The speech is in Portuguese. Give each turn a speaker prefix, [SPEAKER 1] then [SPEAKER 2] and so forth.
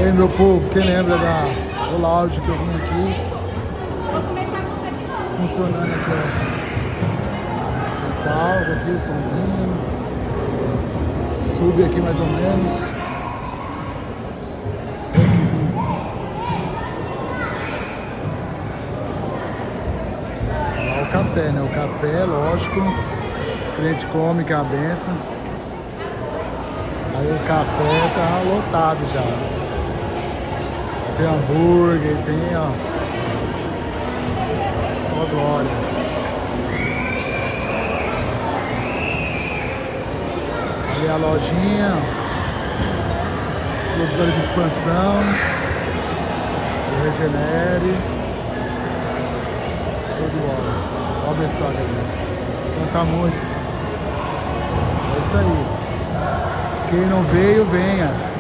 [SPEAKER 1] aí, meu povo, quem lembra do lounge que eu vim aqui? Funcionando aqui, ó. O palco aqui, o somzinho. Sube aqui mais ou menos. Olha que lindo. Lá o café, né? O café, lógico. O cliente come, que é a benção. Aí o café tá lotado já. Tem hambúrguer, tem, ó. Só glória. Ali a lojinha. Produtores de expansão. O Regenere. Show de bola. Pode abençoar, galera. Canta muito. É isso aí. Quem não veio, venha.